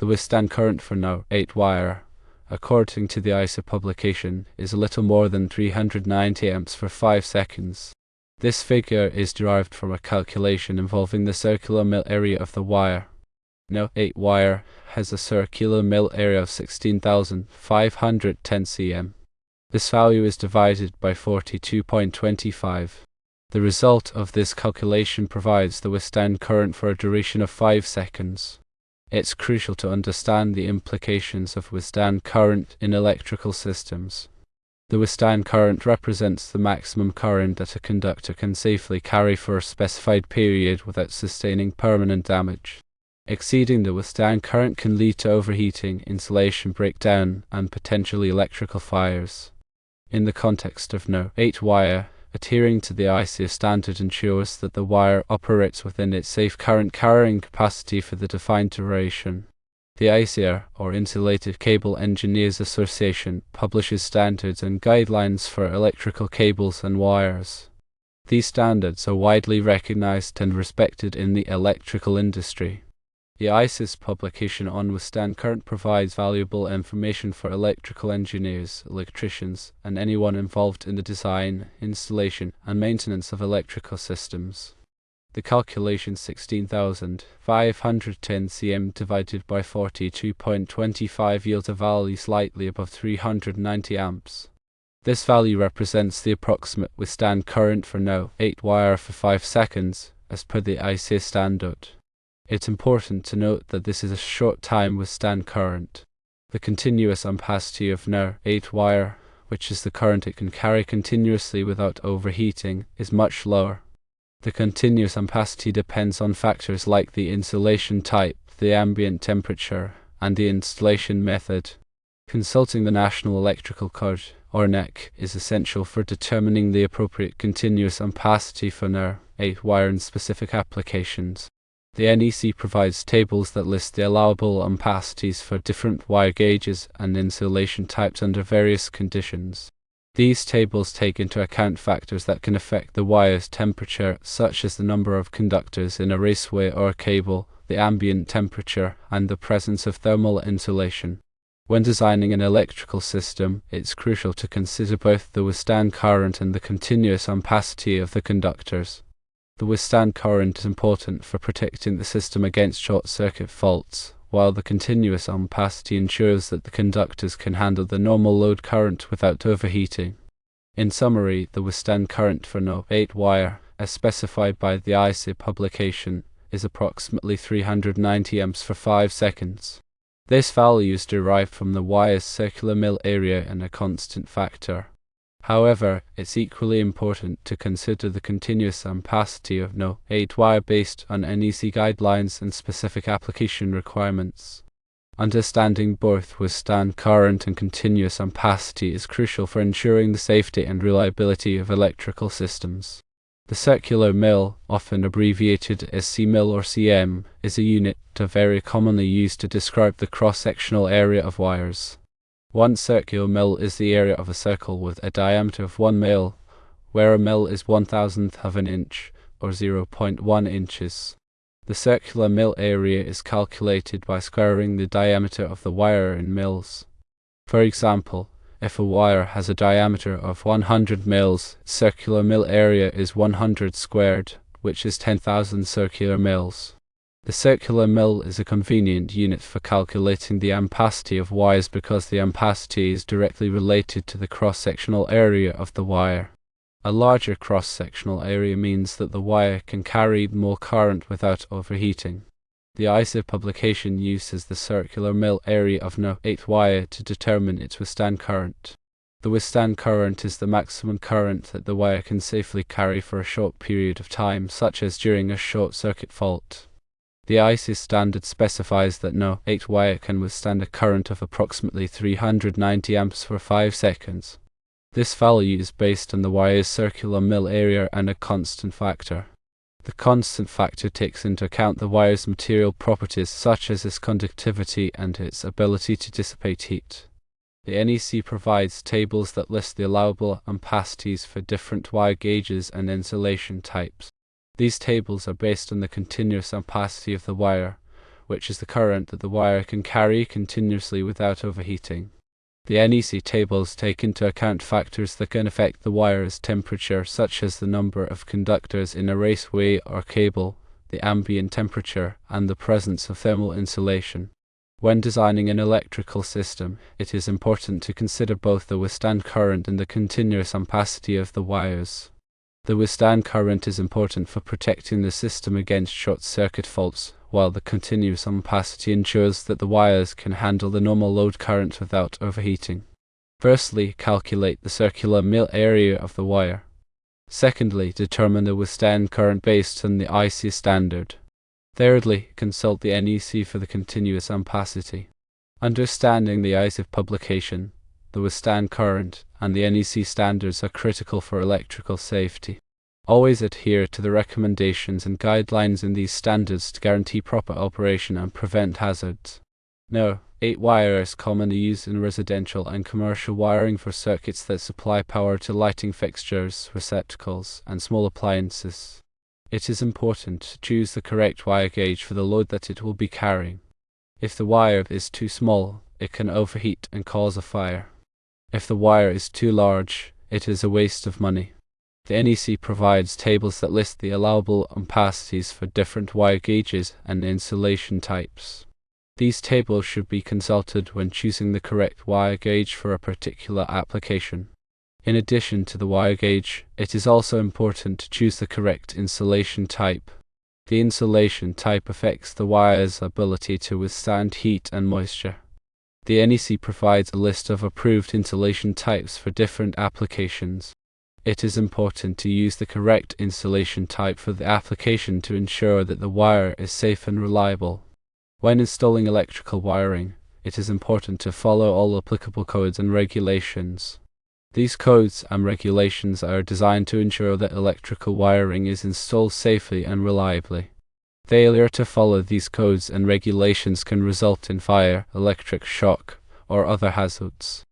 The withstand current for NO.8 wire, according to the ICEA publication, is a little more than 390 amps for 5 seconds. This figure is derived from a calculation involving the circular mil area of the wire. NO.8 wire has a circular mil area of 16,510 cm. This value is divided by 42.25. The result of this calculation provides the withstand current for a duration of 5 seconds. It's crucial to understand the implications of withstand current in electrical systems. The withstand current represents the maximum current that a conductor can safely carry for a specified period without sustaining permanent damage. Exceeding the withstand current can lead to overheating, insulation breakdown, and potentially electrical fires. In the context of NO.8 wire, adhering to the ICEA standard ensures that the wire operates within its safe current carrying capacity for the defined duration. The ICEA, or Insulated Cable Engineers Association, publishes standards and guidelines for electrical cables and wires. These standards are widely recognized and respected in the electrical industry. The ICEA's publication on withstand current provides valuable information for electrical engineers, electricians, and anyone involved in the design, installation, and maintenance of electrical systems. The calculation 16,510 cm divided by 42.25 yields a value slightly above 390 amps. This value represents the approximate withstand current for NO.8 wire for 5 seconds, as per the ICEA standard. It's important to note that this is a short time withstand current. The continuous ampacity of NO.8 wire, which is the current it can carry continuously without overheating, is much lower. The continuous ampacity depends on factors like the insulation type, the ambient temperature, and the installation method. Consulting the National Electrical Code, or NEC, is essential for determining the appropriate continuous ampacity for NO.8 wire in specific applications. The NEC provides tables that list the allowable ampacities for different wire gauges and insulation types under various conditions. These tables take into account factors that can affect the wire's temperature, such as the number of conductors in a raceway or a cable, the ambient temperature, and the presence of thermal insulation. When designing an electrical system, it's crucial to consider both the withstand current and the continuous ampacity of the conductors. The withstand current is important for protecting the system against short-circuit faults, while the continuous ampacity ensures that the conductors can handle the normal load current without overheating. In summary, the withstand current for NO.8 wire, as specified by the ICEA publication, is approximately 390 amps for 5 seconds. This value is derived from the wire's circular mil area and a constant factor. However, it's equally important to consider the continuous ampacity of NO.8 wire based on NEC guidelines and specific application requirements. Understanding both withstand current and continuous ampacity is crucial for ensuring the safety and reliability of electrical systems. The circular mil, often abbreviated as C-mil or cm, is a unit very commonly used to describe the cross-sectional area of wires. 1 circular mil is the area of a circle with a diameter of 1 mil, where a mil is 1,000th of an inch, or 0.1 inches. The circular mil area is calculated by squaring the diameter of the wire in mils. For example, if a wire has a diameter of 100 mils, circular mil area is 100 squared, which is 10,000 circular mils. The circular mil is a convenient unit for calculating the ampacity of wires because the ampacity is directly related to the cross-sectional area of the wire. A larger cross-sectional area means that the wire can carry more current without overheating. The ICEA publication uses the circular mil area of NO.8 wire to determine its withstand current. The withstand current is the maximum current that the wire can safely carry for a short period of time, such as during a short-circuit fault. The ICEA standard specifies that NO.8 wire can withstand a current of approximately 390 amps for 5 seconds. This value is based on the wire's circular mil area and a constant factor. The constant factor takes into account the wire's material properties such as its conductivity and its ability to dissipate heat. The NEC provides tables that list the allowable ampacities for different wire gauges and insulation types. These tables are based on the continuous ampacity of the wire, which is the current that the wire can carry continuously without overheating. The NEC tables take into account factors that can affect the wire's temperature, such as the number of conductors in a raceway or cable, the ambient temperature, and the presence of thermal insulation. When designing an electrical system, it is important to consider both the withstand current and the continuous ampacity of the wires. The withstand current is important for protecting the system against short-circuit faults, while the continuous ampacity ensures that the wires can handle the normal load current without overheating. Firstly, calculate the circular mil area of the wire. Secondly, determine the withstand current based on the ICEA standard. Thirdly, consult the NEC for the continuous ampacity. Understanding the ICEA publication, the withstand current, and the NEC standards are critical for electrical safety. Always adhere to the recommendations and guidelines in these standards to guarantee proper operation and prevent hazards. NO.8 wire is commonly used in residential and commercial wiring for circuits that supply power to lighting fixtures, receptacles, and small appliances. It is important to choose the correct wire gauge for the load that it will be carrying. If the wire is too small, it can overheat and cause a fire. If the wire is too large, it is a waste of money. The NEC provides tables that list the allowable ampacities for different wire gauges and insulation types. These tables should be consulted when choosing the correct wire gauge for a particular application. In addition to the wire gauge, it is also important to choose the correct insulation type. The insulation type affects the wire's ability to withstand heat and moisture. The NEC provides a list of approved insulation types for different applications. It is important to use the correct insulation type for the application to ensure that the wire is safe and reliable. When installing electrical wiring, it is important to follow all applicable codes and regulations. These codes and regulations are designed to ensure that electrical wiring is installed safely and reliably. Failure to follow these codes and regulations can result in fire, electric shock, or other hazards.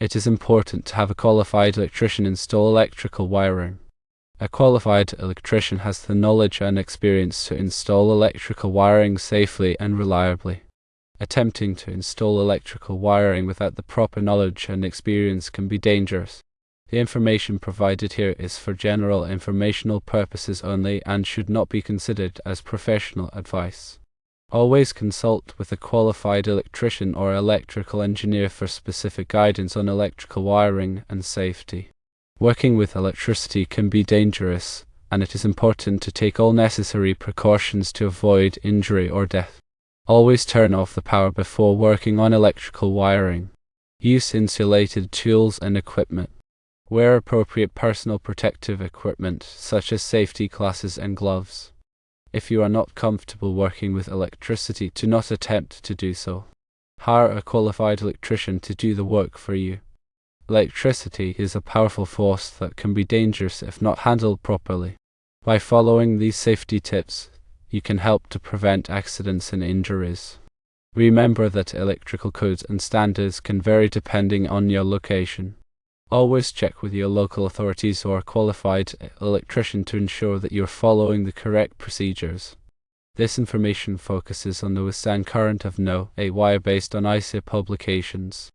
It is important to have a qualified electrician install electrical wiring. A qualified electrician has the knowledge and experience to install electrical wiring safely and reliably. Attempting to install electrical wiring without the proper knowledge and experience can be dangerous. The information provided here is for general informational purposes only and should not be considered as professional advice. Always consult with a qualified electrician or electrical engineer for specific guidance on electrical wiring and safety. Working with electricity can be dangerous, and it is important to take all necessary precautions to avoid injury or death. Always turn off the power before working on electrical wiring. Use insulated tools and equipment. Wear appropriate personal protective equipment, such as safety glasses and gloves. If you are not comfortable working with electricity, do not attempt to do so. Hire a qualified electrician to do the work for you. Electricity is a powerful force that can be dangerous if not handled properly. By following these safety tips, you can help to prevent accidents and injuries. Remember that electrical codes and standards can vary depending on your location. Always check with your local authorities or a qualified electrician to ensure that you're following the correct procedures. This information focuses on the withstand current of NO.8 wire based on ICEA publications.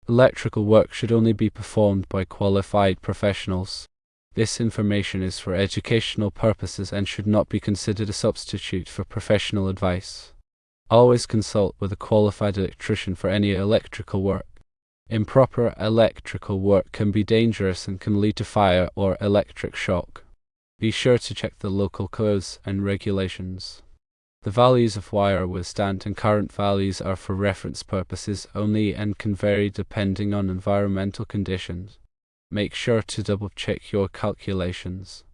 Electrical work should only be performed by qualified professionals. This information is for educational purposes and should not be considered a substitute for professional advice. Always consult with a qualified electrician for any electrical work. Improper electrical work can be dangerous and can lead to fire or electric shock. Be sure to check the local codes and regulations. The values of wire withstand and current values are for reference purposes only and can vary depending on environmental conditions. Make sure to double check your calculations.